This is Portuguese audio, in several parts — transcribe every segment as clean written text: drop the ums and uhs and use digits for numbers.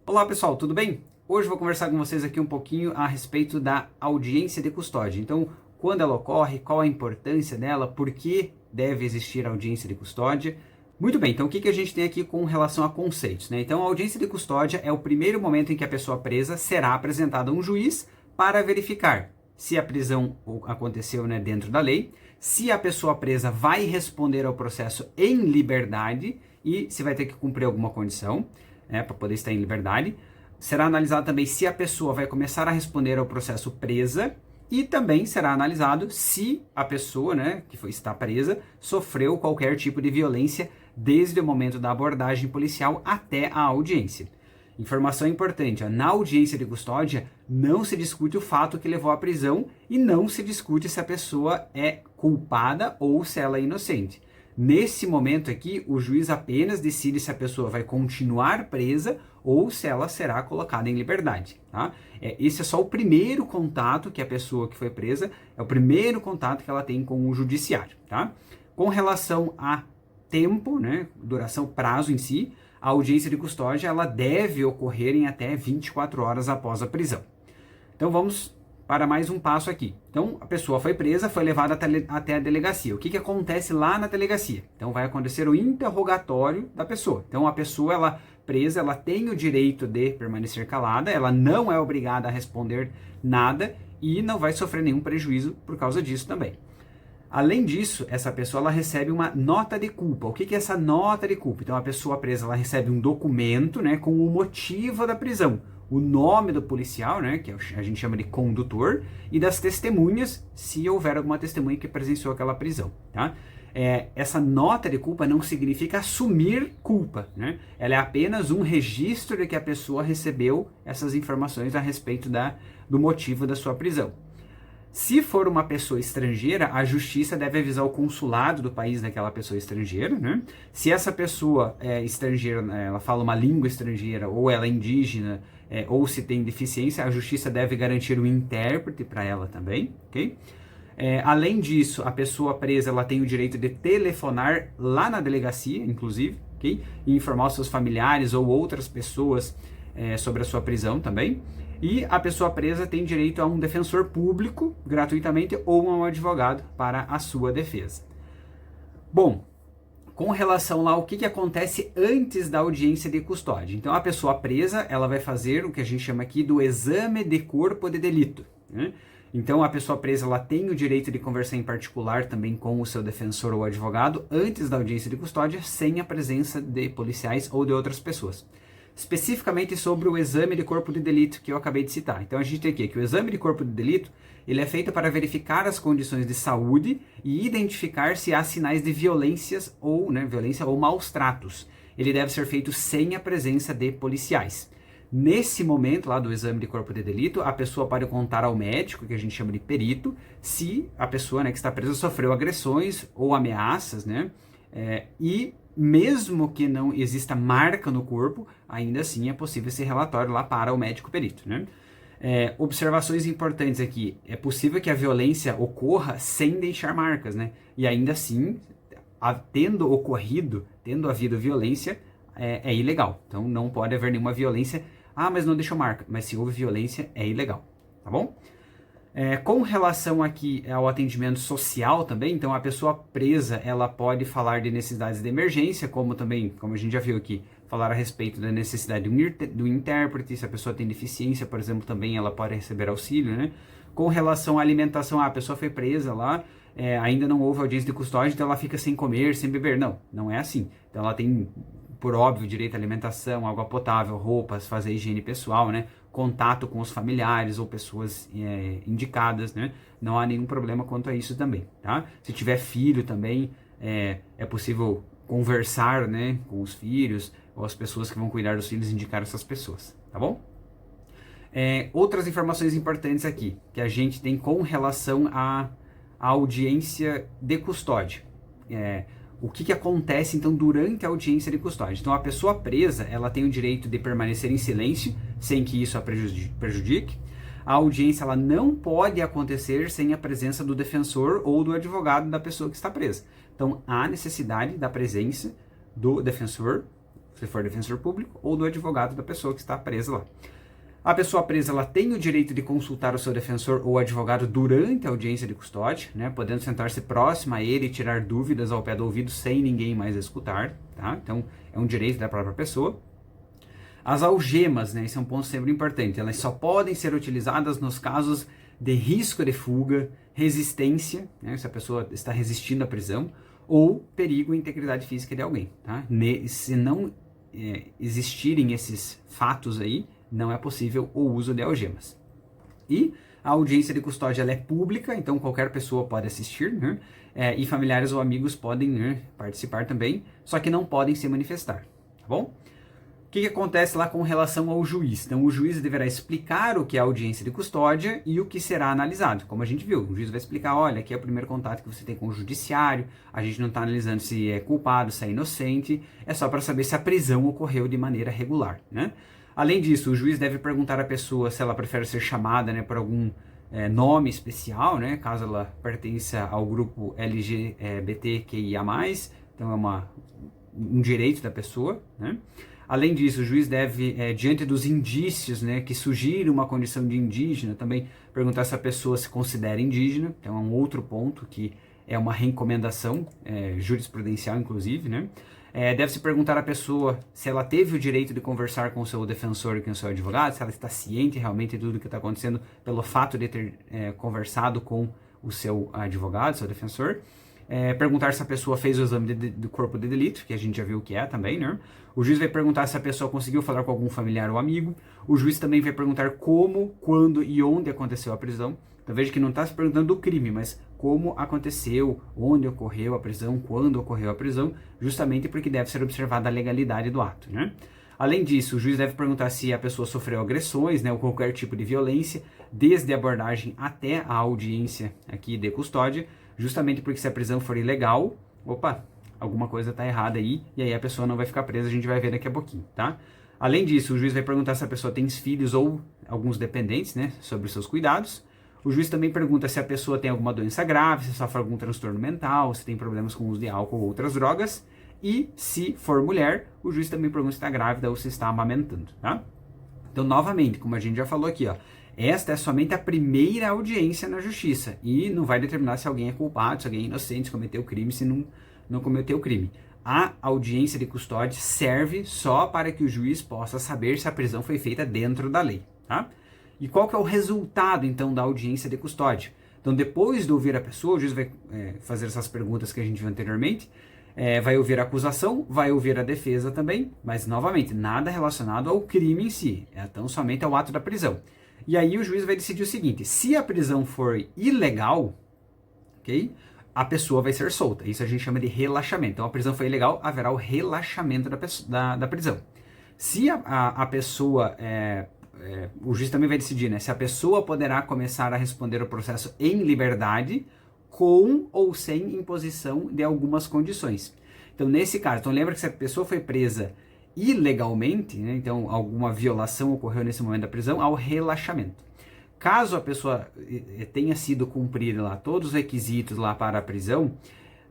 Olá pessoal, tudo bem? Hoje vou conversar com vocês aqui um pouquinho a respeito da audiência de custódia. Então, quando ela ocorre, qual a importância dela, por que deve existir audiência de custódia? Muito bem, então o que a gente tem aqui com relação a conceitos, né? Então, a audiência de custódia é o primeiro momento em que a pessoa presa será apresentada a um juiz para verificar se a prisão aconteceu, né, dentro da lei, se a pessoa presa vai responder ao processo em liberdade e se vai ter que cumprir alguma condição, né, para poder estar em liberdade. Será analisado também se a pessoa vai começar a responder ao processo presa e também será analisado se a pessoa, né, está presa, sofreu qualquer tipo de violência desde o momento da abordagem policial até a audiência. Informação importante, na audiência de custódia não se discute o fato que levou à prisão e não se discute se a pessoa é culpada ou se ela é inocente. Nesse momento aqui, o juiz apenas decide se a pessoa vai continuar presa ou se ela será colocada em liberdade. Tá? Esse é só o primeiro contato que a pessoa que foi presa, é o primeiro contato que ela tem com o judiciário. Tá? Com relação a tempo, né, duração, prazo em si, a audiência de custódia ela deve ocorrer em até 24 horas após a prisão. Então vamos para mais um passo aqui. Então a pessoa foi presa, foi levada até a delegacia. O que acontece lá na delegacia? Então vai acontecer o interrogatório da pessoa. Então a pessoa ela presa, ela tem o direito de permanecer calada, ela não é obrigada a responder nada e não vai sofrer nenhum prejuízo por causa disso também. Além disso, essa pessoa ela recebe uma nota de culpa. O que é essa nota de culpa? Então a pessoa presa ela recebe um documento, né, com o motivo da prisão, o nome do policial, né, que a gente chama de condutor, e das testemunhas, se houver alguma testemunha que presenciou aquela prisão. Tá? Essa nota de culpa não significa assumir culpa, né? Ela é apenas um registro de que a pessoa recebeu essas informações a respeito do motivo da sua prisão. Se for uma pessoa estrangeira, a justiça deve avisar o consulado do país daquela pessoa estrangeira, né? Se essa pessoa é estrangeira, ela fala uma língua estrangeira, ou ela é indígena, ou se tem deficiência, a justiça deve garantir um intérprete para ela também, ok? Além disso, a pessoa presa ela tem o direito de telefonar lá na delegacia, inclusive, ok? E informar os seus familiares ou outras pessoas sobre a sua prisão também. E a pessoa presa tem direito a um defensor público, gratuitamente, ou a um advogado para a sua defesa. Bom, com relação lá ao que acontece antes da audiência de custódia. Então, a pessoa presa, ela vai fazer o que a gente chama aqui do exame de corpo de delito, né? Então, a pessoa presa, ela tem o direito de conversar em particular também com o seu defensor ou advogado antes da audiência de custódia, sem a presença de policiais ou de outras pessoas. Especificamente sobre o exame de corpo de delito que eu acabei de citar. Então a gente tem aqui que o exame de corpo de delito ele é feito para verificar as condições de saúde e identificar se há sinais de violência ou maus tratos. Ele deve ser feito sem a presença de policiais. Nesse momento lá do exame de corpo de delito, a pessoa pode contar ao médico, que a gente chama de perito, se a pessoa, né, que está presa sofreu agressões ou ameaças, né? E mesmo que não exista marca no corpo, ainda assim é possível esse relatório lá para o médico perito, né? Observações importantes aqui. É possível que a violência ocorra sem deixar marcas, né? E ainda assim, tendo havido violência, é ilegal. Então não pode haver nenhuma violência. Ah, mas não deixou marca. Mas se houve violência, é ilegal. Tá bom? Com relação aqui ao atendimento social também, então a pessoa presa, ela pode falar de necessidades de emergência, como também, como a gente já viu aqui, falar a respeito da necessidade do intérprete, se a pessoa tem deficiência, por exemplo, também ela pode receber auxílio, né? Com relação à alimentação, a pessoa foi presa lá, ainda não houve audiência de custódia, então ela fica sem comer, sem beber. Não é assim. Então ela tem, por óbvio, direito à alimentação, água potável, roupas, fazer higiene pessoal, né? Contato com os familiares ou pessoas indicadas, né? Não há nenhum problema quanto a isso também, tá? Se tiver filho também, é possível conversar, né, com os filhos ou as pessoas que vão cuidar dos filhos, indicar essas pessoas, tá bom? Outras informações importantes aqui, que a gente tem com relação à audiência de custódia. O que acontece, então, durante a audiência de custódia? Então, a pessoa presa, ela tem o direito de permanecer em silêncio, sem que isso a prejudique. A audiência, ela não pode acontecer sem a presença do defensor ou do advogado da pessoa que está presa. Então, há necessidade da presença do defensor, se for defensor público, ou do advogado da pessoa que está presa lá. A pessoa presa ela tem o direito de consultar o seu defensor ou advogado durante a audiência de custódia, né, podendo sentar-se próximo a ele e tirar dúvidas ao pé do ouvido sem ninguém mais escutar. Tá? Então, é um direito da própria pessoa. As algemas, né, esse é um ponto sempre importante, elas só podem ser utilizadas nos casos de risco de fuga, resistência, né, se a pessoa está resistindo à prisão, ou perigo à integridade física de alguém. Tá? Se não existirem esses fatos aí, não é possível o uso de algemas. E a audiência de custódia ela é pública, então qualquer pessoa pode assistir, né? E familiares ou amigos podem, né, participar também, só que não podem se manifestar, tá bom? O que acontece lá com relação ao juiz? Então o juiz deverá explicar o que é a audiência de custódia e o que será analisado. Como a gente viu, o juiz vai explicar, olha, aqui é o primeiro contato que você tem com o judiciário, a gente não está analisando se é culpado, se é inocente, é só para saber se a prisão ocorreu de maneira regular, né? Além disso, o juiz deve perguntar à pessoa se ela prefere ser chamada, né, por algum nome especial, né, caso ela pertença ao grupo LGBTQIA+, então é um direito da pessoa, né? Além disso, o juiz deve, diante dos indícios, né, que sugerem uma condição de indígena, também perguntar se a pessoa se considera indígena, então é um outro ponto que é uma recomendação jurisprudencial, inclusive, né? Deve-se perguntar à pessoa se ela teve o direito de conversar com o seu defensor e com o seu advogado, se ela está ciente realmente de tudo o que está acontecendo pelo fato de ter conversado com o seu advogado, seu defensor. Perguntar se a pessoa fez o exame do corpo de delito, que a gente já viu o que é também, né? O juiz vai perguntar se a pessoa conseguiu falar com algum familiar ou amigo. O juiz também vai perguntar como, quando e onde aconteceu a prisão. Então veja que não está se perguntando do crime, mas como aconteceu, onde ocorreu a prisão, quando ocorreu a prisão, justamente porque deve ser observada a legalidade do ato, né? Além disso, o juiz deve perguntar se a pessoa sofreu agressões, né, ou qualquer tipo de violência, desde a abordagem até a audiência aqui de custódia, justamente porque se a prisão for ilegal, alguma coisa está errada aí, e aí a pessoa não vai ficar presa, a gente vai ver daqui a pouquinho, tá? Além disso, o juiz vai perguntar se a pessoa tem filhos ou alguns dependentes, né, sobre os seus cuidados. O juiz também pergunta se a pessoa tem alguma doença grave, se sofre algum transtorno mental, se tem problemas com o uso de álcool ou outras drogas. E, se for mulher, o juiz também pergunta se está grávida ou se está amamentando, tá? Então, novamente, como a gente já falou aqui, ó, esta é somente a primeira audiência na justiça e não vai determinar se alguém é culpado, se alguém é inocente, se cometeu crime, se não cometeu crime. A audiência de custódia serve só para que o juiz possa saber se a prisão foi feita dentro da lei, tá? E qual que é o resultado, então, da audiência de custódia? Então, depois de ouvir a pessoa, o juiz vai fazer essas perguntas que a gente viu anteriormente, vai ouvir a acusação, vai ouvir a defesa também, mas, novamente, nada relacionado ao crime em si, então somente ao ato da prisão. E aí o juiz vai decidir o seguinte, se a prisão for ilegal, ok? A pessoa vai ser solta, isso a gente chama de relaxamento. Então, a prisão foi ilegal, haverá o relaxamento da prisão. Se a pessoa... o juiz também vai decidir, né, se a pessoa poderá começar a responder o processo em liberdade, com ou sem imposição de algumas condições. Então, nesse caso, então lembra que se a pessoa foi presa ilegalmente, né, então alguma violação ocorreu nesse momento da prisão, há o relaxamento. Caso a pessoa tenha sido cumprir lá todos os requisitos lá para a prisão,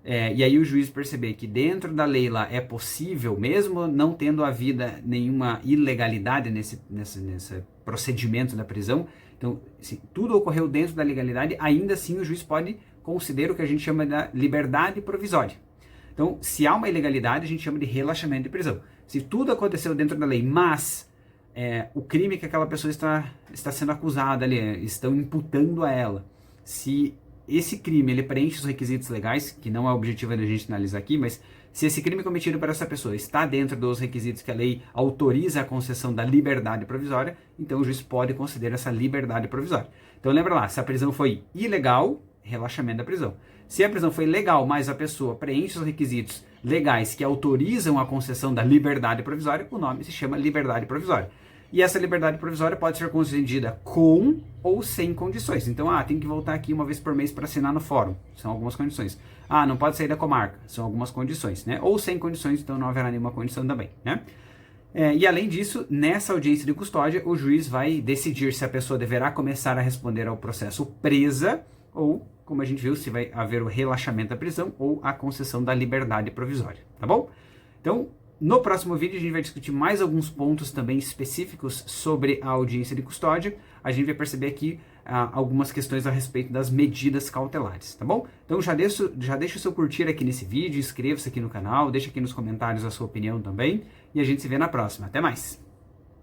e aí o juiz perceber que dentro da lei lá é possível, mesmo não tendo havido nenhuma ilegalidade nesse procedimento da prisão, então se tudo ocorreu dentro da legalidade, ainda assim o juiz pode considerar o que a gente chama de liberdade provisória. Então, se há uma ilegalidade, a gente chama de relaxamento de prisão. Se tudo aconteceu dentro da lei, mas o crime que aquela pessoa está sendo acusada ali, estão imputando a ela, se esse crime ele preenche os requisitos legais, que não é o objetivo da gente analisar aqui, mas se esse crime cometido por essa pessoa está dentro dos requisitos que a lei autoriza a concessão da liberdade provisória, então o juiz pode conceder essa liberdade provisória. Então lembra lá, se a prisão foi ilegal, relaxamento da prisão. Se a prisão foi legal, mas a pessoa preenche os requisitos legais que autorizam a concessão da liberdade provisória, o nome se chama liberdade provisória. E essa liberdade provisória pode ser concedida com ou sem condições. Então, tem que voltar aqui uma vez por mês para assinar no fórum. São algumas condições. Não pode sair da comarca. São algumas condições, né? Ou sem condições, então não haverá nenhuma condição também, né? E além disso, nessa audiência de custódia, o juiz vai decidir se a pessoa deverá começar a responder ao processo presa ou, como a gente viu, se vai haver o relaxamento da prisão ou a concessão da liberdade provisória, tá bom? Então, No próximo vídeo a gente vai discutir mais alguns pontos também específicos sobre a audiência de custódia. A gente vai perceber aqui algumas questões a respeito das medidas cautelares, tá bom? Então já deixa o seu curtir aqui nesse vídeo, inscreva-se aqui no canal, deixa aqui nos comentários a sua opinião também e a gente se vê na próxima. Até mais!